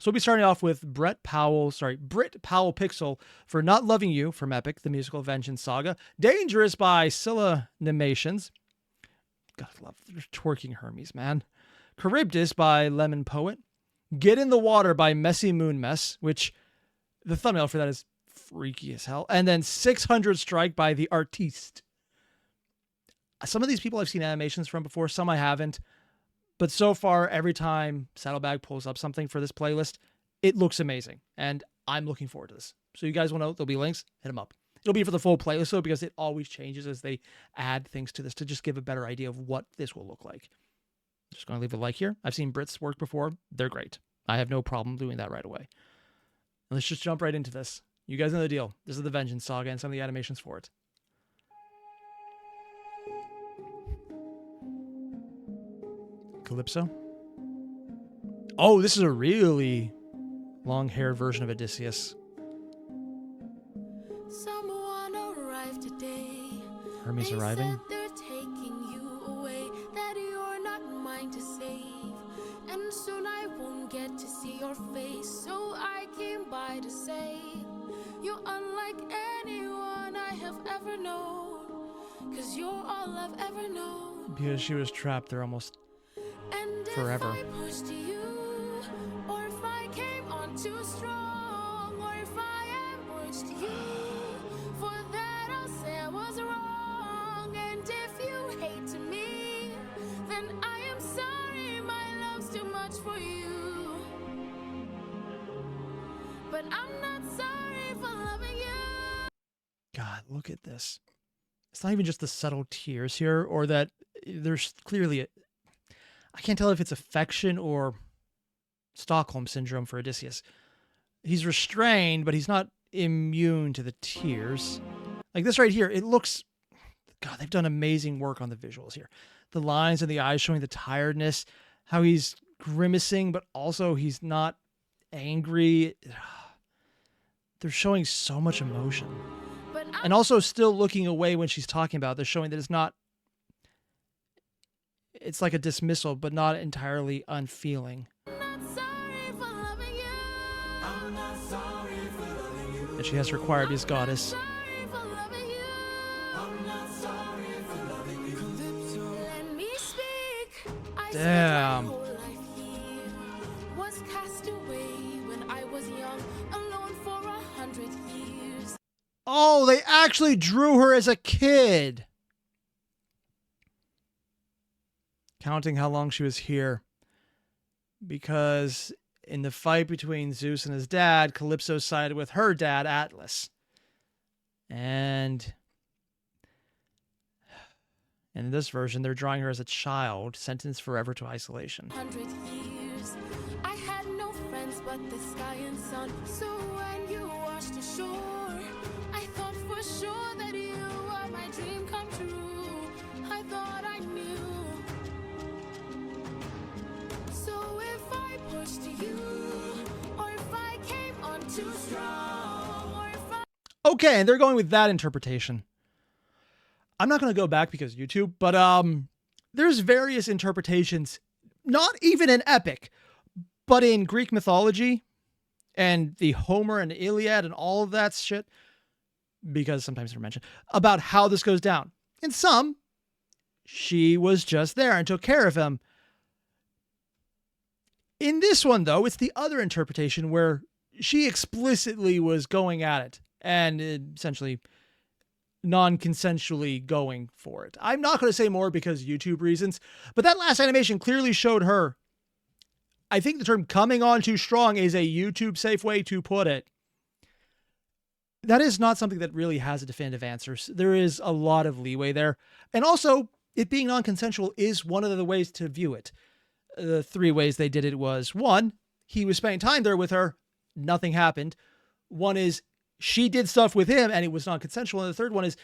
So we'll be starting off with Britt Powell Pixel for Not Loving You from Epic, the musical Vengeance Saga. Dangerous by Scylla Animations. God, I love twerking Hermes, man. Charybdis by Lemon Poet. Get in the Water by Messy Moon Mess, which the thumbnail for that is freaky as hell. And then 600 Strike by The Artiste. Some of these people I've seen animations from before, some I haven't. But so far, every time Saddlebag pulls up something for this playlist, it looks amazing. And I'm looking forward to this. So you guys want to know, there'll be links, hit them up. It'll be for the full playlist, though, because it always changes as they add things to this to just give a better idea of what this will look like. Just going to leave a like here. I've seen Brit's work before. They're great. I have no problem doing that right away. And let's just jump right into this. You guys know the deal. This is the Vengeance Saga and some of the animations for it. Calypso. Oh, this is a really long-haired version of Odysseus. Someone arrived today. Hermes arriving. They're taking you away, that you're not mine to save. And soon I won't get to see your face, so I came by to say you're unlike anyone I have ever known, 'cause you're all I've ever known. Because she was trapped there almost And forever. if I pushed you, or if I came on too strong, or if I ambushed you, for that I'll say I was wrong. And if you hate me, then I am sorry, my love's too much for you. But I'm not sorry for loving you. God, look at this. It's not even just the subtle tears here, or that there's clearly I can't tell if it's affection or Stockholm syndrome for Odysseus. He's restrained, but he's not immune to the tears. Like this right here, it looks... God, they've done amazing work on the visuals here. The lines and the eyes showing the tiredness, how he's grimacing, but also he's not angry. They're showing so much emotion. And also still looking away when she's talking about it. They're showing that it's not... It's like a dismissal, but not entirely unfeeling. And she has her choir-based goddess. Damn. Oh, they actually drew her as a kid. Counting how long she was here. Because in the fight between Zeus and his dad, Calypso sided with her dad, Atlas. And in this version, they're drawing her as a child, sentenced forever to isolation. 100 years. I had no friends but the sky and sun. So when you washed ashore, I thought for sure that you were my dream come true. I thought I knew. So if I pushed you, or if I came on too strong, or if I... Okay, and they're going with that interpretation. I'm not going to go back because YouTube, but there's various interpretations, not even in Epic, but in Greek mythology and the Homer and Iliad and all of that shit, because sometimes they're mentioned, about how this goes down. In some, she was just there and took care of him. In this one, though, it's the other interpretation where she explicitly was going at it and essentially non-consensually going for it. I'm not going to say more because YouTube reasons, but that last animation clearly showed her. I think the term coming on too strong is a YouTube safe way to put it. That is not something that really has a definitive answer. There is a lot of leeway there. And also, it being non-consensual is one of the ways to view it. The three ways they did it was, one, he was spending time there with her, nothing happened. One is, she did stuff with him and it was non-consensual. And the third one is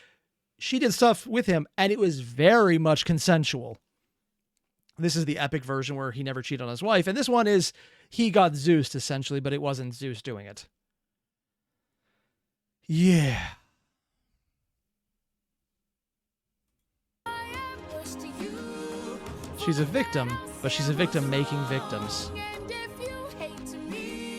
she did stuff with him and it was very much consensual. This is the Epic version where he never cheated on his wife. And this one is he got Zeus essentially, but it wasn't Zeus doing it. Yeah. She's a victim, but she's a victim making victims. And if you hate me,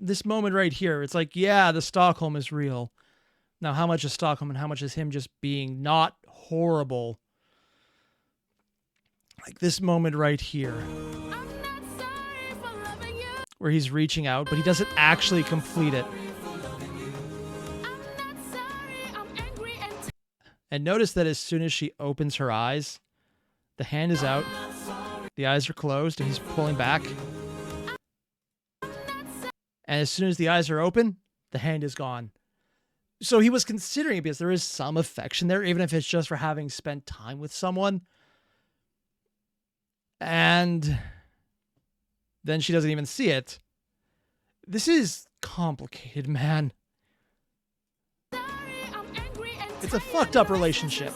this moment right here, it's like, yeah, the Stockholm is real. Now, how much is Stockholm and how much is him just being not horrible? Like this moment right here, where he's reaching out, but he doesn't actually complete it. And notice that as soon as she opens her eyes, the hand is out, the eyes are closed, and he's pulling back. And as soon as the eyes are open, the hand is gone. So he was considering it because there is some affection there, even if it's just for having spent time with someone. And then she doesn't even see it. This is complicated, man. It's a fucked up relationship.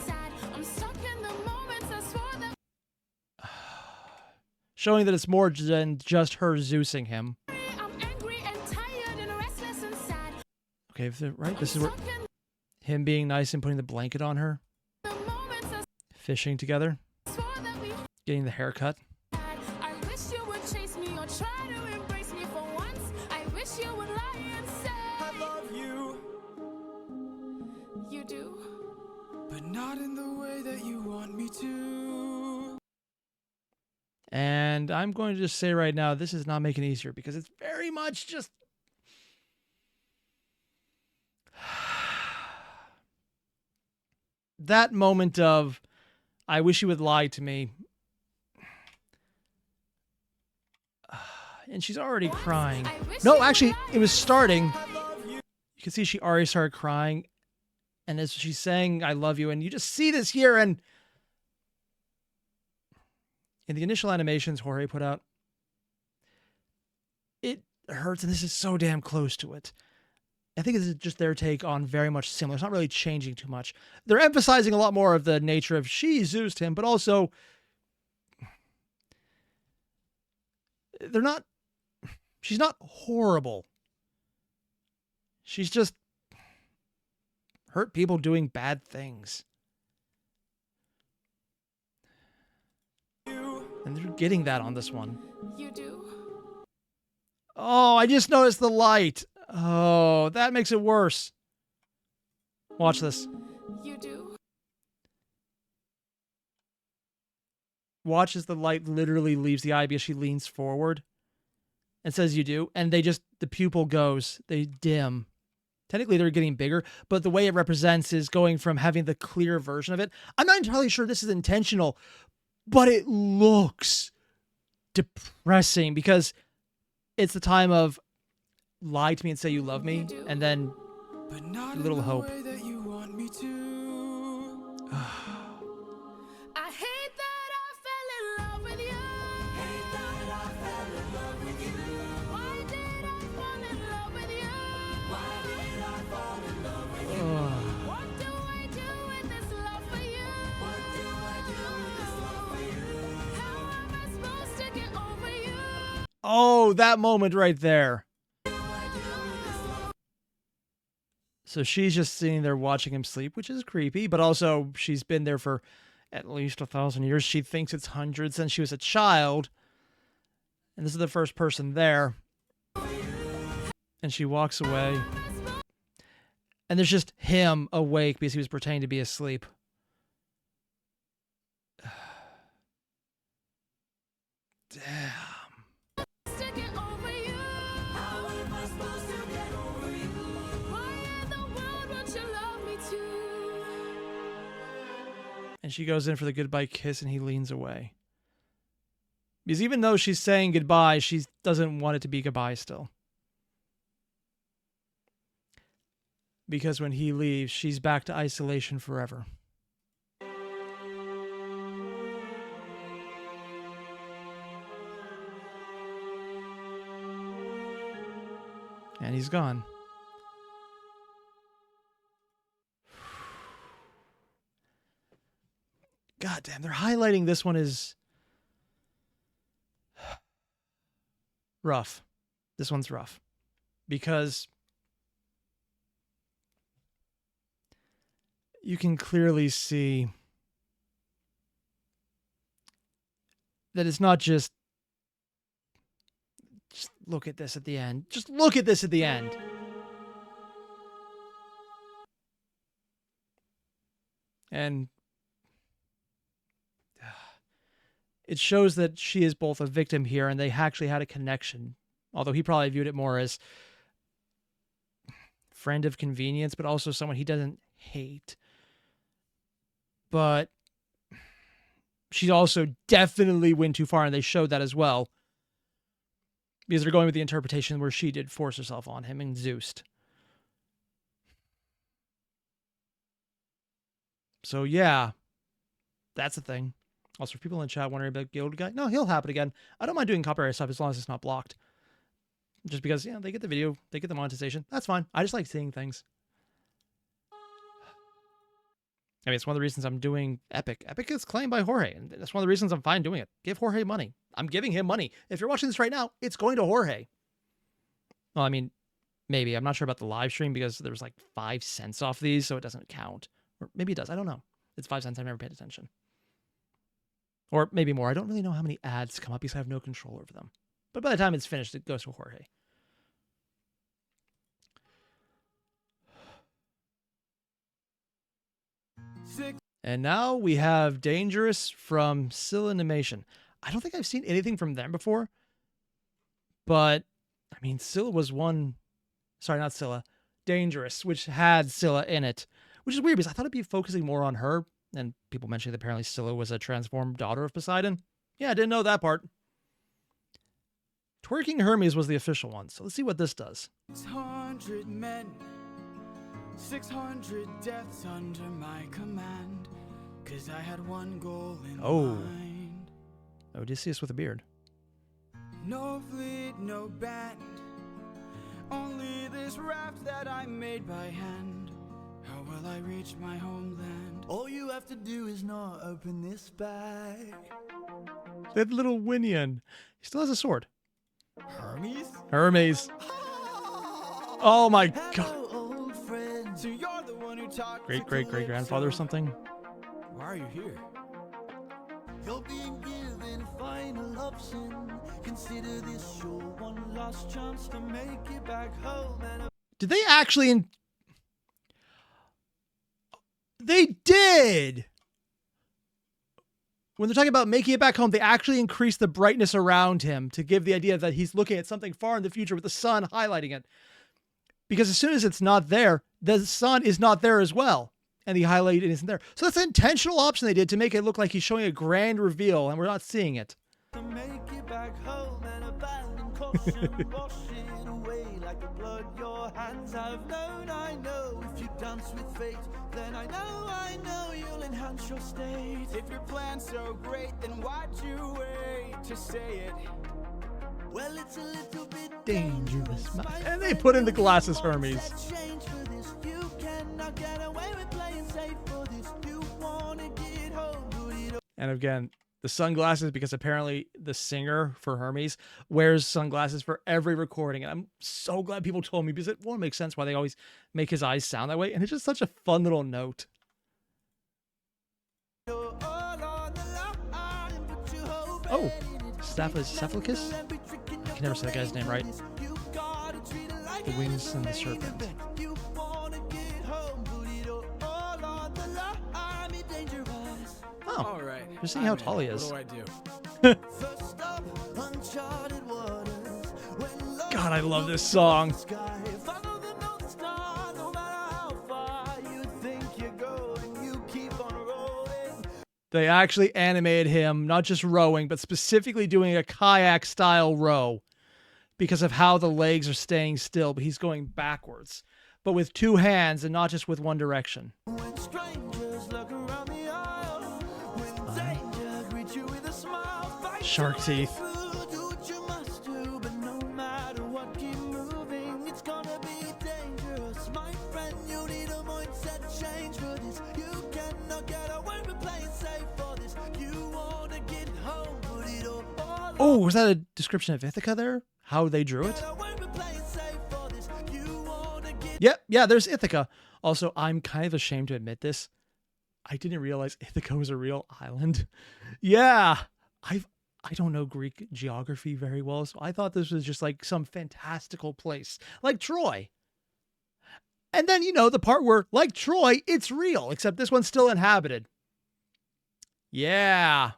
Showing that it's more than just her Zeusing him. Okay, right? This is where him being nice and putting the blanket on her. Fishing together. Getting the haircut. Not in the way that you want me to. And I'm going to just say right now, this is not making it easier because it's very much just... that moment of, I wish you would lie to me. And she's already crying. No, actually, it was starting. You can see she already started crying. And as she's saying, I love you, and you just see this here, and in the initial animations Jorge put out, it hurts, and this is so damn close to it. I think this is just their take on very much similar. It's not really changing too much. They're emphasizing a lot more of the nature of she Zeused him, but also she's not horrible. She's just hurt people doing bad things. And they're getting that on this one. You do? Oh, I just noticed the light. Oh, that makes it worse. Watch this. You do? Watch as the light literally leaves the eye because she leans forward and says you do. And the pupil goes. They dim. Technically, they're getting bigger, but the way it represents is going from having the clear version of it. I'm not entirely sure this is intentional, but it looks depressing because it's the time of lie to me and say you love me, and then But not little in the hope. way that you want me to. I hate that I fell in love with you. Hate that I fell in love with you. Why did I fall in love with you? Why did I fall in love with you? What do I do with this love for you? What do I do with this love for you? How am I supposed to get over you? Oh, that moment right there. So she's just sitting there watching him sleep, which is creepy, but also she's been there for at least 1,000 years. She thinks it's hundreds since she was a child. And this is the first person there. And she walks away. And there's just him awake because he was pretending to be asleep. Damn. And she goes in for the goodbye kiss and he leans away. Because even though she's saying goodbye, she doesn't want it to be goodbye still. Because when he leaves, she's back to isolation forever. And he's gone. God damn, they're highlighting this one as rough. This one's rough. Because you can clearly see that it's not just Look at this at the end. Just look at this at the end. And it shows that she is both a victim here and they actually had a connection. Although he probably viewed it more as friend of convenience, but also someone he doesn't hate. But she also definitely went too far, and they showed that as well. Because they're going with the interpretation where she did force herself on him and Zeus. So yeah, that's the thing. Also, for people in the chat wondering about Guild Guy, no, he'll happen again. I don't mind doing copyright stuff as long as it's not blocked. Just because, they get the video, they get the monetization. That's fine. I just like seeing things. I mean, it's one of the reasons I'm doing Epic. Epic is claimed by Jorge, and that's one of the reasons I'm fine doing it. Give Jorge money. I'm giving him money. If you're watching this right now, it's going to Jorge. Well, I mean, maybe. I'm not sure about the live stream because there's like 5 cents off these, so it doesn't count. Or maybe it does. I don't know. It's 5 cents. I've never paid attention. Or maybe more. I don't really know how many ads come up because I have no control over them. But by the time it's finished, it goes to Jorge. And now we have Dangerous from Scylla Animation. I don't think I've seen anything from them before. But, I mean, Scylla was one... Sorry, not Scylla. Dangerous, which had Scylla in it. Which is weird because I thought it'd be focusing more on her. And people mentioned that apparently Scylla was a transformed daughter of Poseidon. Yeah, I didn't know that part. Twerking Hermes was the official one. So let's see what this does. 600 men, 600 deaths under my command. Cause I had one goal in mind. Odysseus with a beard. No fleet, no band. Only this raft that I made by hand. How will I reach my homeland? All you have to do is not open this bag. That little Winion. He still has a sword. Hermes? Hermes. Oh my god. Old friend. So you're the one who talked Great-great-great-grandfather or something? Why are you here? You're being given a final option. Consider this your one last chance to make it back home. Did they actually... They did! When they're talking about making it back home, they actually increase the brightness around him to give the idea that he's looking at something far in the future with the sun highlighting it. Because as soon as it's not there, the sun is not there as well. And the highlight isn't there. So that's an intentional option they did to make it look like he's showing a grand reveal, and we're not seeing it. To make it back home and abandon caution, wash it away like the blood your hands have known. I know if you dance with fate, then I know you'll enhance your state. If your plan's so great, then why'd you wait to say it? Well, it's a little bit dangerous. And they put in the glasses, Hermes. You cannot get away with playing safe for this. You wanna get home, and again, the sunglasses, because apparently the singer for Hermes wears sunglasses for every recording. And I'm so glad people told me because it won't make sense why they always make his eyes sound that way. And it's just such a fun little note. Oh, Cephalus? I can never say that guy's name right. The wings and the serpent. Oh, all right. Just seeing how tall he is. What do I do? God, I love this song. They actually animated him, not just rowing, but specifically doing a kayak-style row because of how the legs are staying still, but he's going backwards, but with 2 hands and not just with one direction. Shark teeth. Oh, was that a description of Ithaca there? How they drew it? Yep, yeah, there's Ithaca. Also, I'm kind of ashamed to admit this. I didn't realize Ithaca was a real island. Yeah, I don't know Greek geography very well, so I thought this was just like some fantastical place, like Troy. And then, you know, the part where, like Troy, it's real, except this one's still inhabited. Yeah.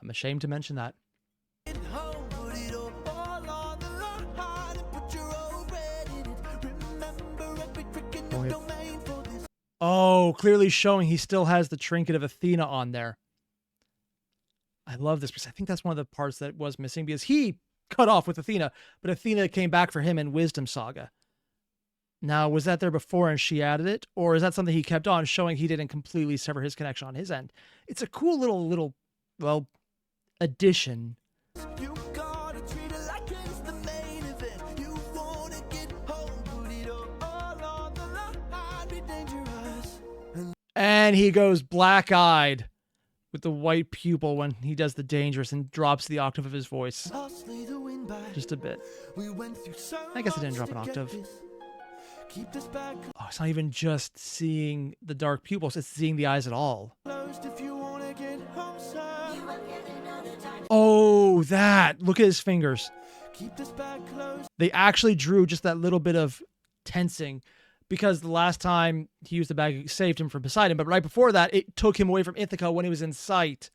I'm ashamed to mention that. Oh, clearly showing he still has the trinket of Athena on there. I love this because I think that's one of the parts that was missing because he cut off with Athena, but Athena came back for him in Wisdom Saga. Now, was that there before and she added it? Or is that something he kept on showing he didn't completely sever his connection on his end? It's a cool little, well, addition. You gotta treat it like it's the main event. You wanna get home, put it all on the line, be dangerous. And he goes black-eyed with the white pupil when he does the dangerous and drops the octave of his voice. Just a bit. I guess it didn't drop an octave. Oh, it's not even just seeing the dark pupils, it's seeing the eyes at all. Oh, that. Look at his fingers. They actually drew just that little bit of tensing because the last time he used the bag, it saved him from Poseidon. But right before that, it took him away from Ithaca when he was in sight.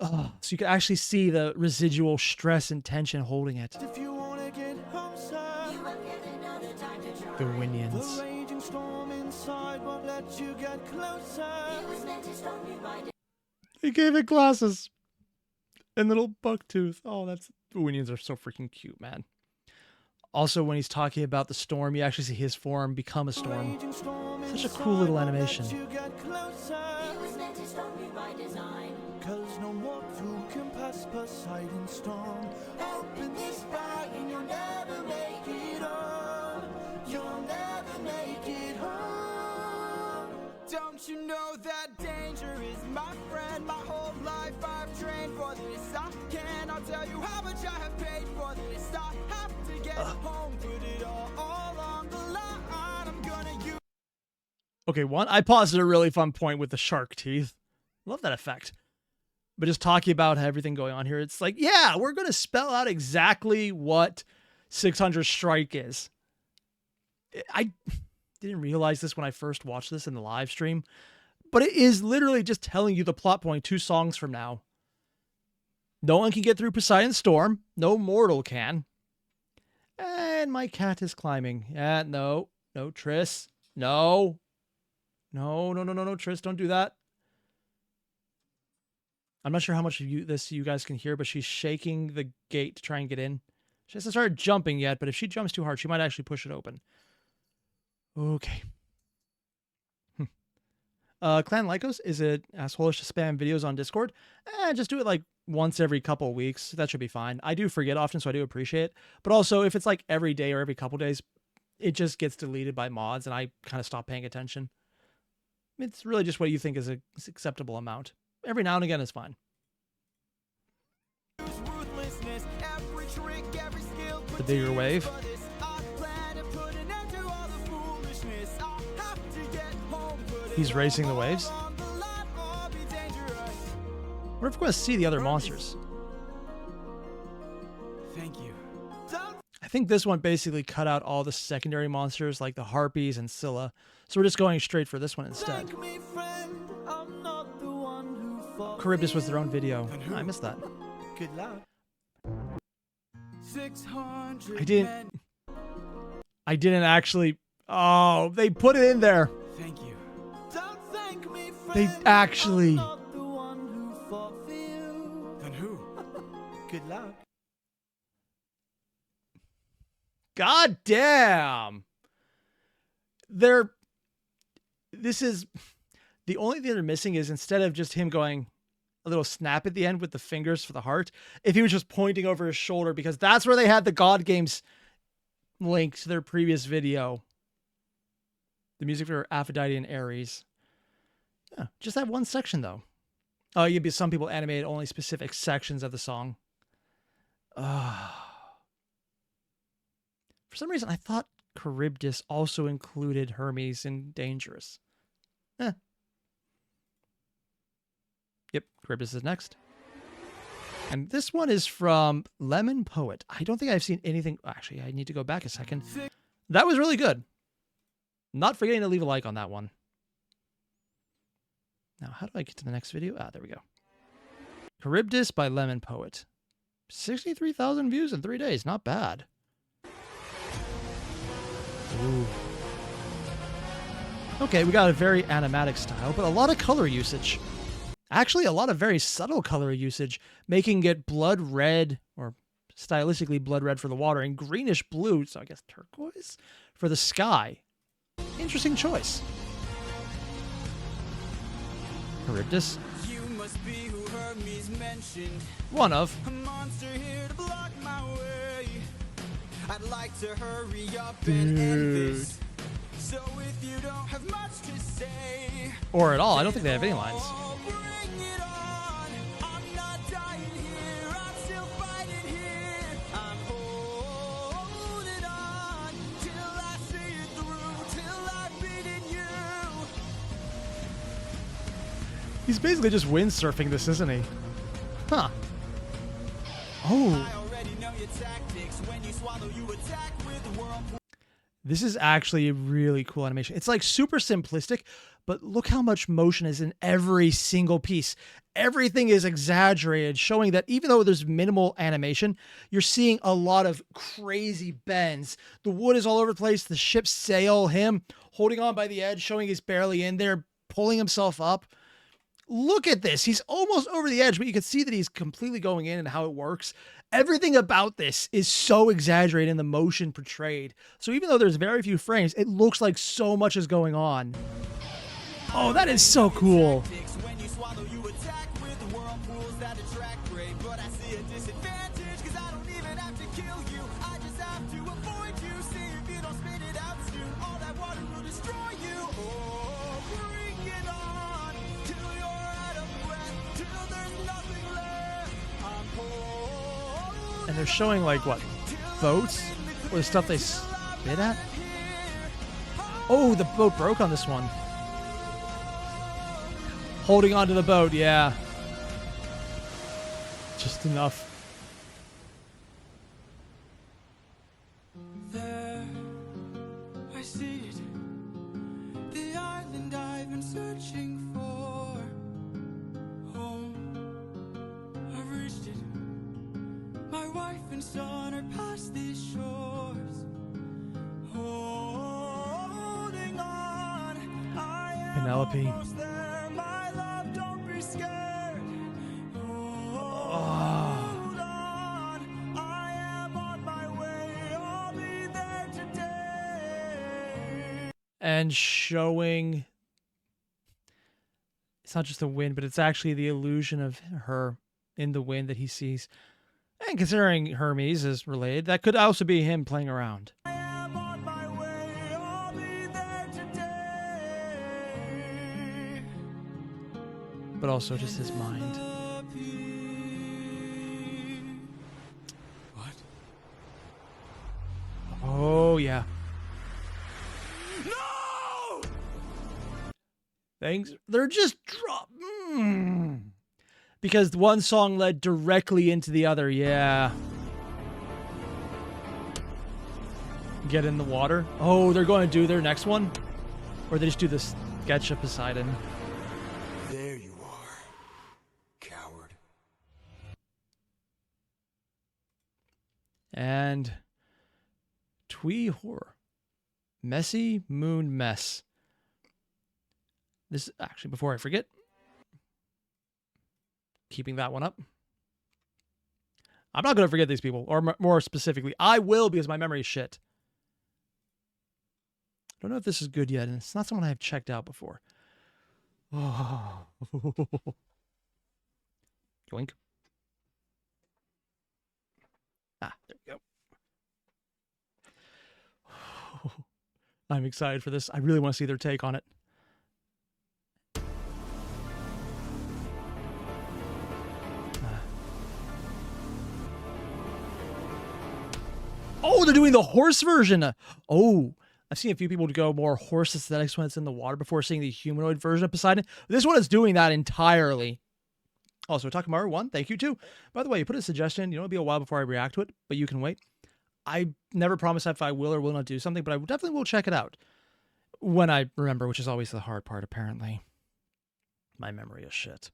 Oh, so you can actually see the residual stress and tension holding it. The Winions. He gave it glasses. And little bucktooth. Oh, that's... The Winions are so freaking cute, man. Also, when he's talking about the storm, you actually see his form become a storm. Such a cool little animation. No mortal can pass Poseidon's storm. Open this fire and you'll never make it home. You'll never make it home. Don't you know that danger is my friend? My whole life I've trained for this. I cannot tell you how much I have paid for this. I have to get home, put it all on the line. I'm gonna use. Okay, one, I paused at a really fun point with the shark teeth. Love that effect. But just talking about everything going on here, it's like, yeah, we're going to spell out exactly what 600 Strike is. I didn't realize this when I first watched this in the live stream, but it is literally just telling you the plot point 2 songs from now. No one can get through Poseidon's storm. No mortal can. And my cat is climbing. No, Triss. No, Triss, don't do that. I'm not sure how much of you guys can hear, but she's shaking the gate to try and get in. She hasn't started jumping yet, but if she jumps too hard, she might actually push it open. Okay. Clan Lycos, is it asshole-ish to spam videos on Discord? Just do it like once every couple of weeks. That should be fine. I do forget often, so I do appreciate it. But also, if it's like every day or every couple days, it just gets deleted by mods, and I kind of stop paying attention. It's really just what you think is an acceptable amount. Every now and again is fine. The bigger wave. He's racing the waves. What if we're going to see the other monsters? Thank you. I think this one basically cut out all the secondary monsters like the Harpies and Scylla. So we're just going straight for this one instead. Charybdis was their own video. I missed that. Good luck. 600 I didn't actually. Oh, they put it in there. Thank you. Don't thank me, friend. They actually. I'm not the one who fought for you. Then who? Good luck. God damn. This is the only thing they're missing is instead of just him going a little snap at the end with the fingers for the heart, if he was just pointing over his shoulder, because that's where they had the God Games link to their previous video. The music for Aphrodite and Aries. Yeah, just that one section though. Oh, some people animated only specific sections of the song. For some reason, I thought Charybdis also included Hermes in Dangerous. Yep, Charybdis is next. And this one is from Lemon Poet. I don't think I've seen anything. Actually, I need to go back a second. That was really good. Not forgetting to leave a like on that one. Now, how do I get to the next video? Ah, there we go. Charybdis by Lemon Poet. 63,000 views in 3 days. Not bad. Ooh. Okay, we got a very animatic style, but a lot of color usage. Actually, a lot of very subtle color usage, making it blood red, or stylistically blood red for the water, and greenish blue, so I guess turquoise, for the sky. Interesting choice. Charybdis. You must be who Hermes mentioned. One of. A monster here to block my way. I'd like to hurry up and end this. So if you don't have much to say, Or at all. I don't think they have any lines. oh, bring it on. I'm not dying here. I'm still fighting here. I'm holding on till I see it through, till I've beaten you. He's basically just windsurfing this, isn't he? Huh. Oh. I already know your tactics. When you swallow, you attack with the whirlpool. This is actually a really cool animation. It's like super simplistic, but look how much motion is in every single piece. Everything is exaggerated, showing that even though there's minimal animation, you're seeing a lot of crazy bends. The wood is all over the place. The ship's sail, him holding on by the edge, showing he's barely in there, pulling himself up. Look at this. He's almost over the edge, but you can see that he's completely going in and how it works. Everything about this is so exaggerated in the motion portrayed. So even though there's very few frames, it looks like so much is going on. Oh, that is so cool. When you swallow, you attack with the whirlpools that attract prey. But I see a disadvantage, cause I don't even have to kill you. I just have to avoid you. See if you don't spit it out soon. All that water will destroy you. Oh, bring it on till you're out of breath, till there's nothing left. I'm holding And they're showing like what? Boats? Or the stuff they spit at? Oh, the boat broke on this one. Holding onto the boat, yeah. Just enough. there. I see it. The island I've been searching for. Home. I've reached it. My wife and son are past these shores. Holding on. I am Penelope. almost there. My love, don't be scared. Hold on. I am on my way. I'll be there today. And showing it's not just the wind, but it's actually the illusion of her in the wind that he sees. And considering Hermes is related, that could also be him playing around. I am on my way. I'll be there today. But also just his mind. What? Oh, yeah. No! Things, they're just drop. Because one song led directly into the other, yeah. Get in the water. Oh, they're going to do their next one? Or they just do this sketch of Poseidon. There you are, coward. And Twee Horror. Messy Moon Mess. This, actually, before I forget, keeping that one up. I'm not going to forget these people, or more specifically, I will because my memory is shit. I don't know if this is good yet, and it's not someone I've checked out before. Oh. Yoink. Ah, there we go. I'm excited for this. I really want to see their take on it. Oh, they're doing the horse version. Oh, I've seen a few people go more horse aesthetics when it's in the water before seeing the humanoid version of Poseidon. This one is doing that entirely. Also, Takamaru 1, thank you too. By the way, you put a suggestion. It'll be a while before I react to it, but you can wait. I never promise if I will or will not do something, but I definitely will check it out when I remember, which is always the hard part, apparently. My memory is shit.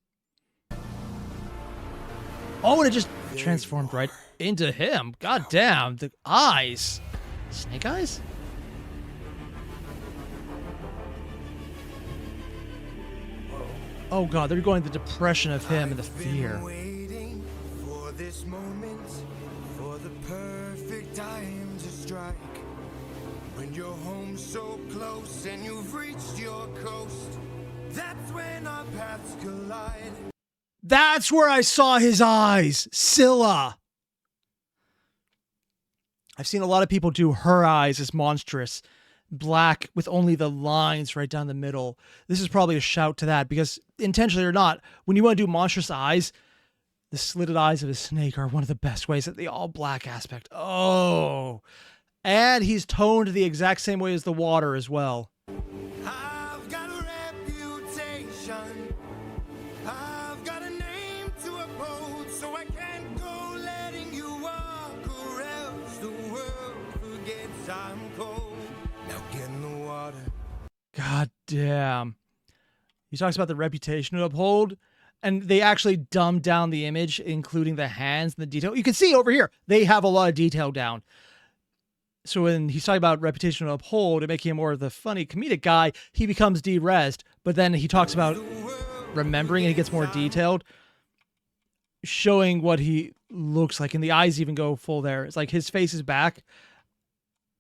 Oh, and it just transformed right into him. God damn, the eyes. Snake eyes? Oh god, they're going the depression of him and the fear. Waiting for this moment, for the perfect time to strike. When you're home so close and you've reached your coast, that's when our paths collide. That's where I saw his eyes. Scylla. I've seen a lot of people do her eyes as monstrous. Black with only the lines right down the middle. This is probably a shout to that because intentionally or not, when you want to do monstrous eyes, the slitted eyes of a snake are one of the best ways at the all black aspect. Oh, and he's toned the exact same way as the water as well. I've got a reputation. I've got a name to uphold, so I can't go letting you walk, or else the world forgets I'm cold. Now get in the water. God damn. He talks about the reputation to uphold, and they actually dumbed down the image, including the hands and the detail. You can see over here, they have a lot of detail down. So when he's talking about reputation to uphold, to make him more of the funny comedic guy, he becomes de-resed, but then he talks about remembering and he gets more detailed, showing what he looks like, and the eyes even go full there. It's like his face is back,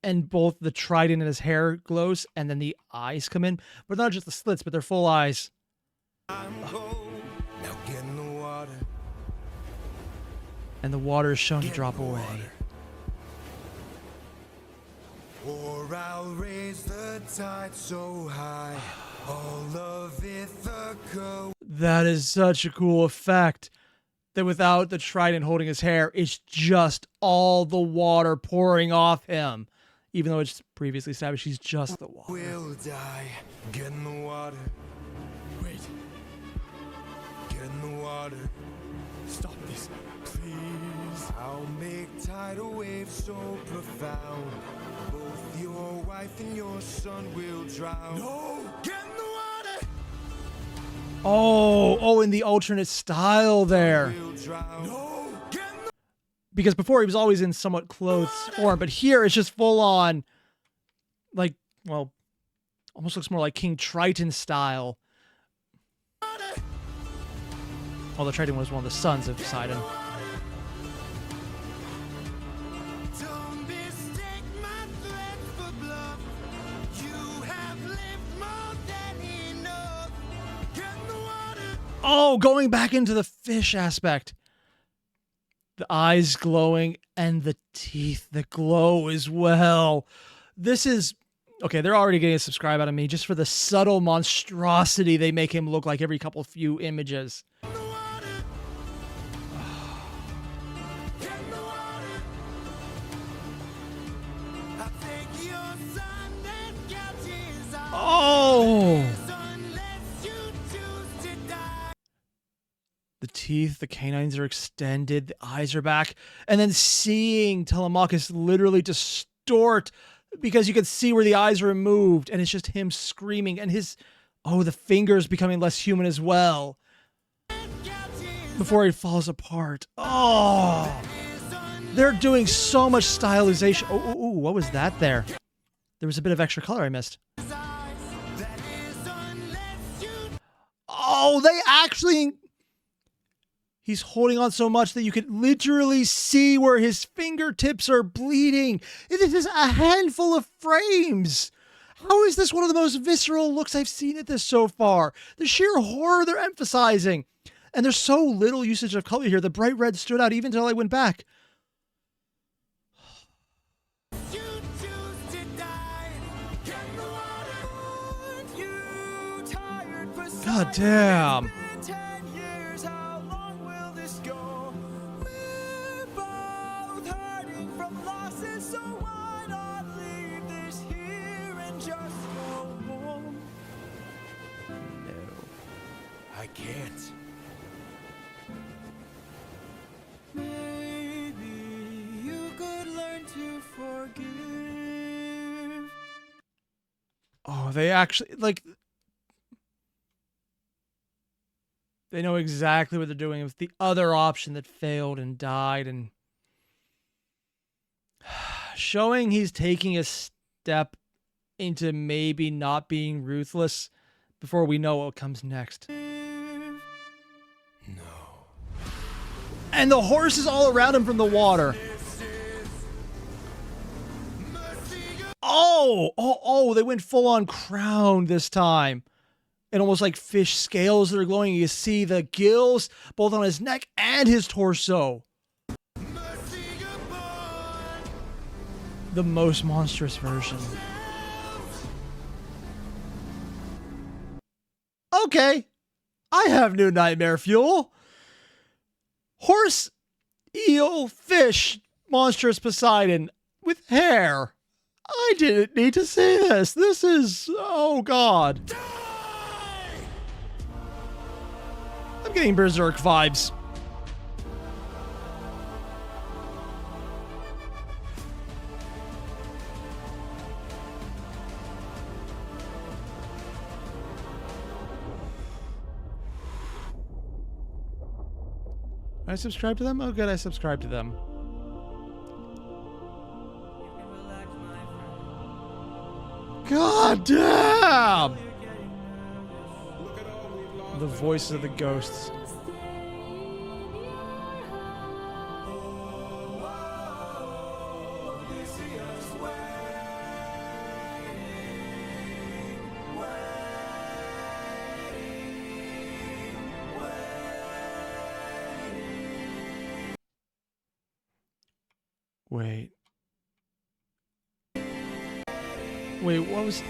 and both the trident in his hair glows, and then the eyes come in, but not just the slits, but they're full eyes. I'm cold. Now get in the water. And the water is shown to drop away. Or I'll raise the tide so high, all of Ithaca. That is such a cool effect. That without the trident holding his hair, it's just all the water pouring off him. Even though it's previously established he's just the water. We'll die. Get in the water. Wait. Get in the water. Stop this, please. I'll make tidal waves so profound. Both your wife and your son will drown. No! Get in the water! Oh, in the alternate style there. Will drown. No! Get in the Because before he was always in somewhat clothed form, but here it's just full on, like, well, almost looks more like King Triton style. water! Although Triton was one of the sons of Poseidon. Don't mistake my threats for bluff. You have lived more than enough. Get in the water. Oh, going back into the fish aspect. The eyes glowing and the teeth that glow as well. This is... Okay, they're already getting a subscribe out of me just for the subtle monstrosity they make him look like every couple few images. In the water. Get in the water. I think your son and got his eyes. Oh! Unless you choose to die. The teeth, the canines are extended, the eyes are back, and then seeing Telemachus literally distort because you can see where the eyes are removed, and it's just him screaming, and the fingers becoming less human as well before he falls apart. Oh, they're doing so much stylization. Oh, what was that there? There was a bit of extra color I missed. Oh, they actually... He's holding on so much that you can literally see where his fingertips are bleeding. It is a handful of frames. How is this one of the most visceral looks I've seen at this so far? The sheer horror they're emphasizing. And there's so little usage of color here. The bright red stood out even until I went back. You choose to die. Get in the water. You tired for God damn. 10 years, how long will this go? We're both hurting from losses, so why not leave this here and just go home? No. I can't. they actually, like, they know exactly what they're doing. It was the other option that failed and died, and showing he's taking a step into maybe not being ruthless before we know what comes next. No. And the horses all around him from the water. Oh, they went full on crown this time. And almost like fish scales that are glowing. You see the gills both on his neck and his torso. The most monstrous version. Okay, I have new nightmare fuel. Horse, eel, fish, monstrous Poseidon with hair. I didn't need to see this. This is, oh God. I'm getting Berserk vibes. I subscribe to them? Oh, good, I subscribe to them. God damn! The voices of the ghosts. Wait, what was...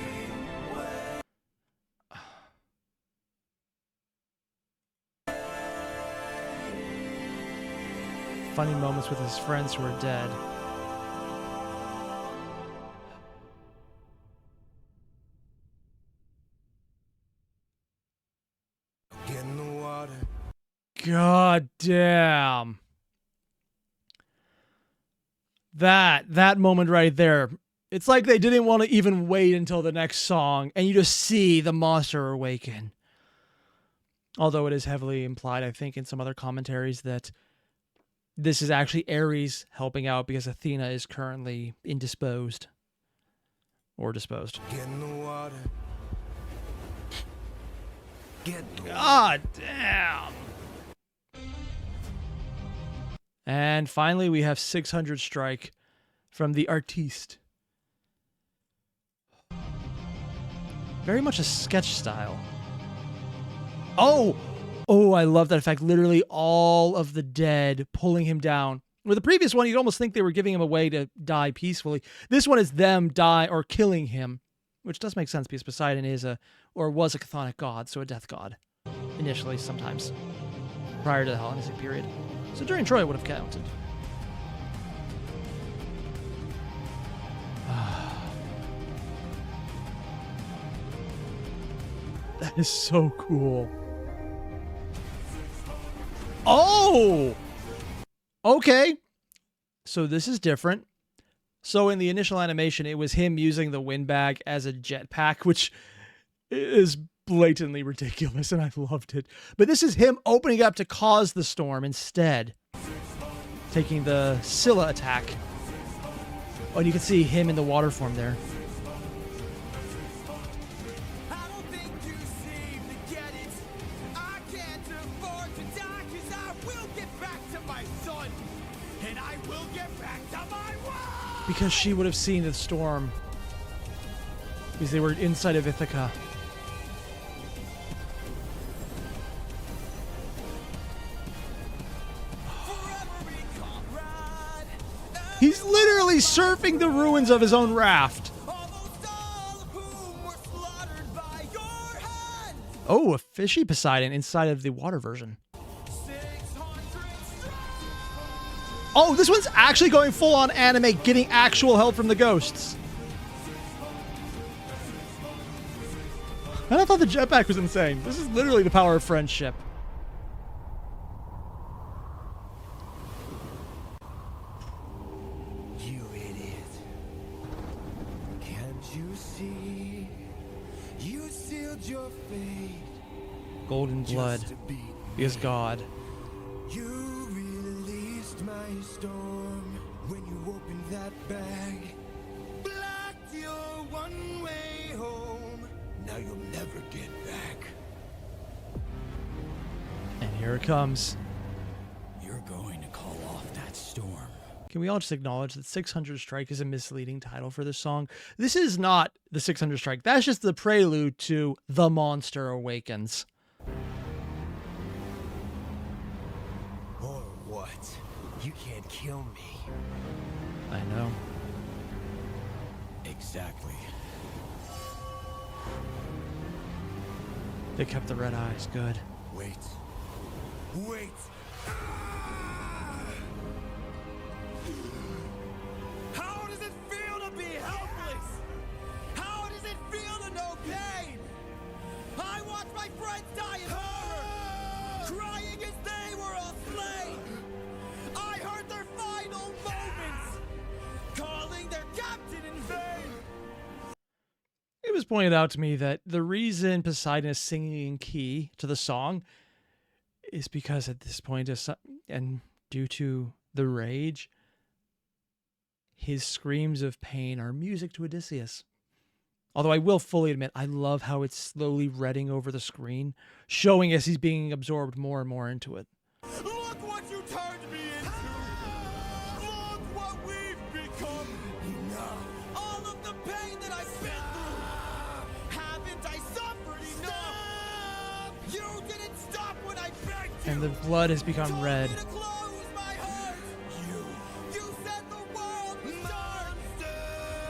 Funny moments with his friends who are dead. Get in the water. God damn. That moment right there. It's like they didn't want to even wait until the next song, and you just see the monster awaken. Although it is heavily implied, I think, in some other commentaries that this is actually Ares helping out because Athena is currently indisposed. Or disposed. Get in the water. God damn. And finally, we have 600 strike from the artiste. Very much a sketch style. Oh, I love that effect. Literally all of the dead pulling him down. With the previous one, you'd almost think they were giving him a way to die peacefully. This one is them die or killing him, which does make sense because Poseidon is was a chthonic god, so a death god. Initially, sometimes. Prior to the Hellenistic period. So during Troy, it would have counted. That is so cool. Oh! Okay. So this is different. So in the initial animation, it was him using the windbag as a jetpack, which is blatantly ridiculous, and I loved it. But this is him opening up to cause the storm instead. Taking the Scylla attack. Oh, and you can see him in the water form there. Because she would have seen the storm. Because they were inside of Ithaca. He's literally surfing the ruins of his own raft. Oh, a fishy Poseidon inside of the water version. Oh, this one's actually going full on anime, getting actual help from the ghosts. And I thought the jetpack was insane. This is literally the power of friendship. You idiot. Can't you see? fate. Golden blood Just to beat is me. God. You released my storm when you opened that bag. Blocked your one way home. Now you'll never get back. And here it comes. You're going to call off that storm. Can we all just acknowledge that 600 Strike is a misleading title for this song? This is not the 600 Strike. That's just the prelude to The Monster Awakens. Or what? You can't kill me. I know. Exactly. They kept the red eyes. Good. Wait. Wait. How does it feel to be helpless? How does it feel to know pain? I watched my friends die in horror, crying as they were all slain. I heard their final moments, calling their captain in vain. It was pointed out to me that the reason Poseidon is singing in key to the song is because at this point, and due to the rage, his screams of pain are music to Odysseus. Although I will fully admit, I love how it's slowly redding over the screen, showing as he's being absorbed more and more into it. Look what you turned me into! Look what we've become! Enough! All of the pain that I've been through! Haven't I suffered enough? You didn't stop when I begged you! And the blood has become Told red. me to close my heart! You said the world was dark!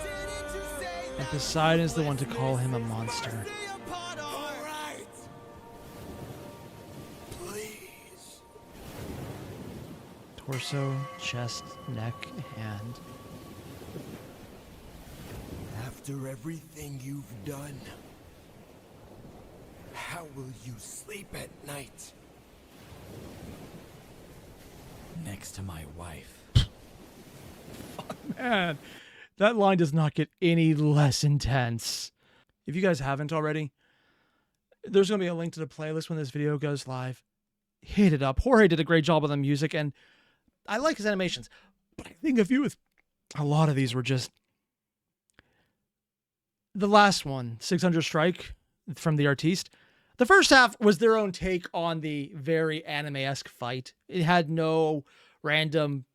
Didn't you say And that Poseidon is the one to call him a monster. mercy upon our All right! Please. Torso, chest, neck, hand. After everything you've done, how will you sleep at night? Next to my wife. Man, that line does not get any less intense. If you guys haven't already, there's going to be a link to the playlist when this video goes live. Hit it up. Jorge did a great job on the music, and I like his animations. But I think a lot of these were just... The last one, 600 Strike, from the artiste. The first half was their own take on the very anime-esque fight. It had no random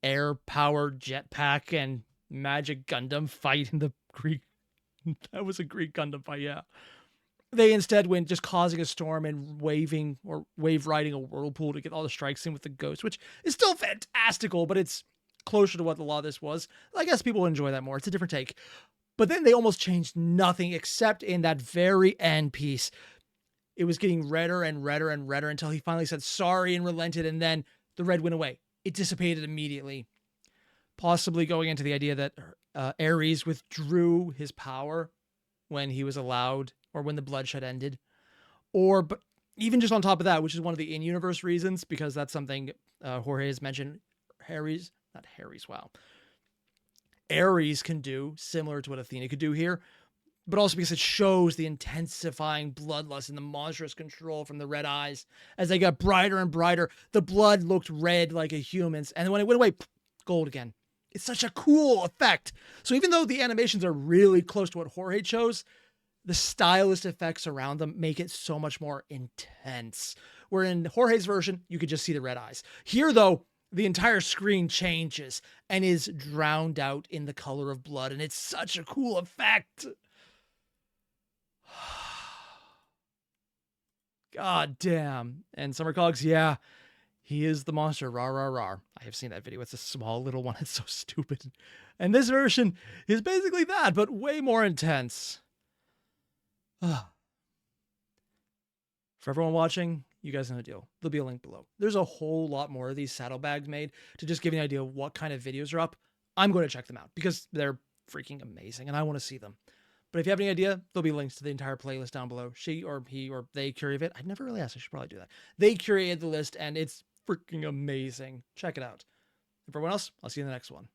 air-powered jetpack and magic Gundam fight in the Greek. That was a Greek Gundam fight, yeah. They instead went just causing a storm and waving or wave riding a whirlpool to get all the strikes in with the ghost, which is still fantastical, but it's closer to what a lot of this was. I guess people will enjoy that more. It's a different take. But then they almost changed nothing except in that very end piece. It was getting redder and redder and redder until he finally said sorry and relented, and then the red went away. It dissipated immediately. Possibly going into the idea that Ares withdrew his power when he was allowed, or when the bloodshed ended. But even just on top of that, which is one of the in-universe reasons, because that's something Jorge has mentioned, Ares can do, similar to what Athena could do here, but also because it shows the intensifying bloodlust and the monstrous control from the red eyes. As they got brighter and brighter, the blood looked red like a human's, and when it went away, gold again. It's such a cool effect. So even though the animations are really close to what Jorge chose, the stylist effects around them make it so much more intense. Where in Jorge's version, you could just see the red eyes. Here, though, the entire screen changes and is drowned out in the color of blood, and it's such a cool effect. God damn. And Summer Cogs, yeah, he is the monster. Rar, rar, rar. I have seen that video. It's a small little one. It's so stupid. And this version is basically that, but way more intense. For everyone watching, you guys know the deal. There'll be a link below. There's a whole lot more of these saddlebags made to just give you an idea of what kind of videos are up. I'm going to check them out because they're freaking amazing and I want to see them. But if you have any idea, there'll be links to the entire playlist down below. She or he or they curate it. I'd never really asked. I should probably do that. They curated the list and it's freaking amazing. Check it out. And for everyone else, I'll see you in the next one.